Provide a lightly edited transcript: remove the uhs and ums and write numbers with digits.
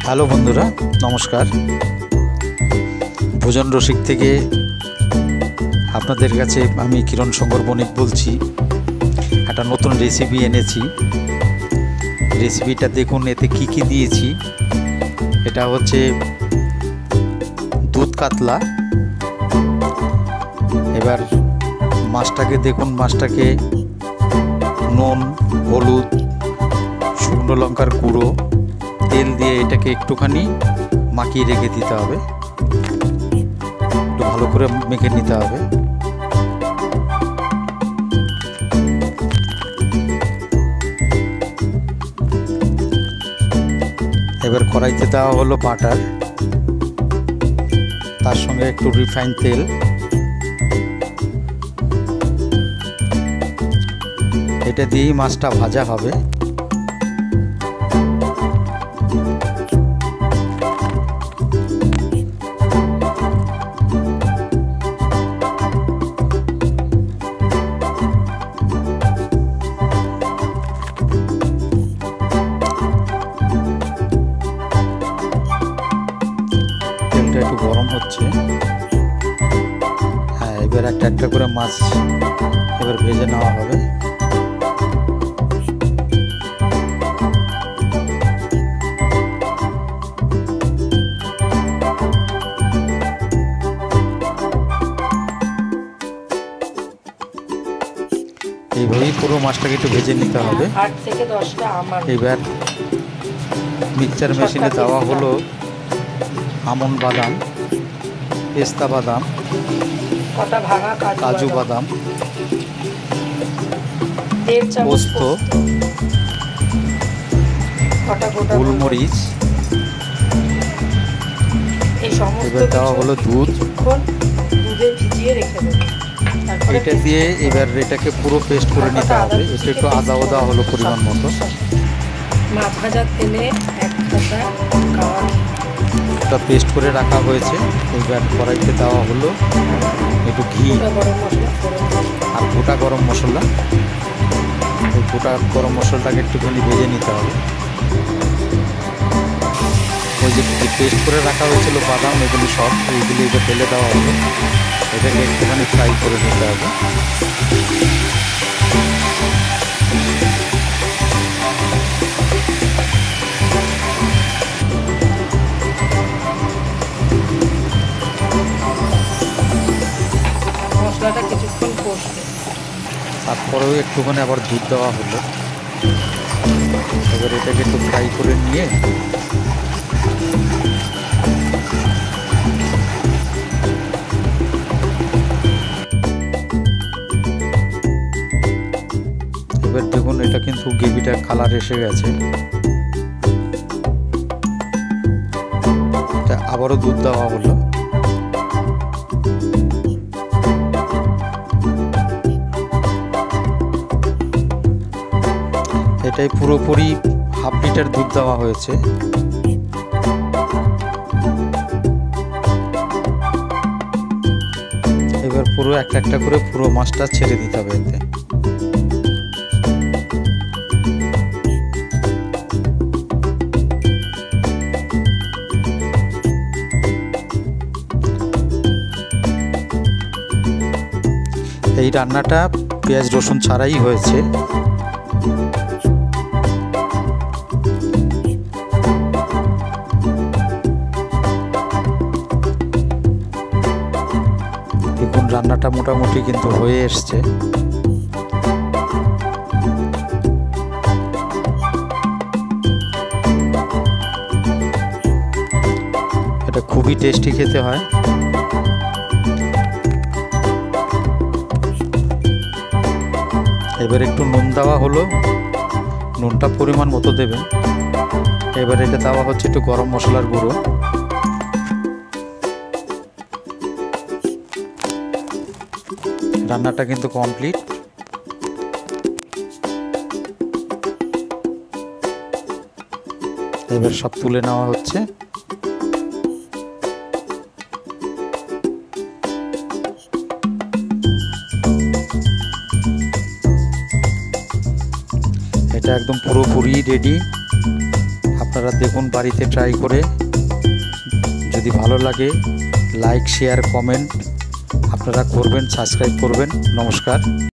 Hello বন্ধুরা, নমস্কার। ভোজন রসিক থেকে আপনাদের কাছে আমি কিরণ শঙ্কর বণিক বলছি। একটা নতুন রেসিপি এনেছি। রেসিপিটা দেখুন, এতে কি কি দিয়েছি। এটা হচ্ছে দুধ কাতলা। এবার মাছটাকে দেখুন, মাছটাকে নুন, হলুদ, শুকনো লঙ্কার গুঁড়ো, তেল দিয়ে এটাকে একটুখানি মাখিয়ে রেখে দিতে হবে। একটু ভালো করে মেখে নিতে হবে। এবার কড়াইতে দেওয়া হলো বাটার, তার সঙ্গে একটু রিফাইন তেল। এটা দিয়েই মাছটা ভাজা হবে। তেলটা একটু গরম হচ্ছে। হ্যাঁ, এবার একটা একটা করে মাছ এবার ভেজে নেওয়া হবে। এইভাবেই পুরো মাছটাকে একটু ভেজে নিতে হবে। 8 থেকে 10টা আমার। এবার মিক্সচার মেশিনে দেওয়া হলো আমন্ড বাদাম, পেস্তা বাদাম, কটা ভাঙা কাজু বাদাম, 1.5 চামচ পোস্ত, কটা গোটা গোলমরিচ। এই সমস্ত এবার দেওয়া হলো দুধ। কিছুক্ষণ দুধে ভিজিয়ে রেখে দেবো। তারপরে এটা দিয়ে এবার এটাকে পুরো পেস্ট করে নিতে হবে। এটা একটু আদাও দেওয়া হলো পরিমাণ মতো। মাছ ভাজার তেলে 1 কাঁচা কাওয়া এটা পেস্ট করে রাখা হয়েছে। এবার কড়াইতে দেওয়া হলো একটু ঘি গরম মশলা ফোড়ন আর গোটা গরম মশলা। ওই গোটা গরম মশলাটাকে একটুখানি ভেজে নিতে হবে। ওই যে পেস্ট করে রাখা হয়েছিল বাদাম, এগুলি সব এইগুলি এবার ঢেলে দেওয়া হলো। এটাকে একটুখানি ফ্রাই করে নিতে হবে। মশলাটা কিছুক্ষণ কষবে। তারপরেও একটুখানি আবার দুধ দেওয়া হলো। এবার এটাকে একটু ফ্রাই করে নিয়ে এবার দেখুন, এটা কিন্তু গ্রেভিটার কালার এসে গেছে। এটা আবারও দুধ দেওয়া হলো। এটাই পুরোপুরি 1/2 লিটার দুধ দেওয়া হয়েছে। এবার পুরো একটা একটা করে পুরো মাছটা ছেড়ে দিতে হবে এতে। এই রান্নাটা পেঁয়াজ রসুন ছাড়াই হয়েছে। দেখুন, রান্নাটা মোটামুটি কিন্তু হয়ে এসছে। এটা খুবই টেস্টি খেতে হয়। এবার একটু নুন দেওয়া হলো, নুনটা পরিমাণ মতো দেবেন। এবার এটা দেওয়া হচ্ছে একটু গরম মশলার গুঁড়ো। রান্নাটা কিন্তু কমপ্লিট। এবার সব তুলে নেওয়া হচ্ছে। এটা একদম পুরোপুরি রেডি। আপনারা দেখুন বাড়িতে ট্রাই করে, যদি ভালো লাগে লাইক শেয়ার কমেন্ট আপনারা করবেন, সাবস্ক্রাইব করবেন। নমস্কার।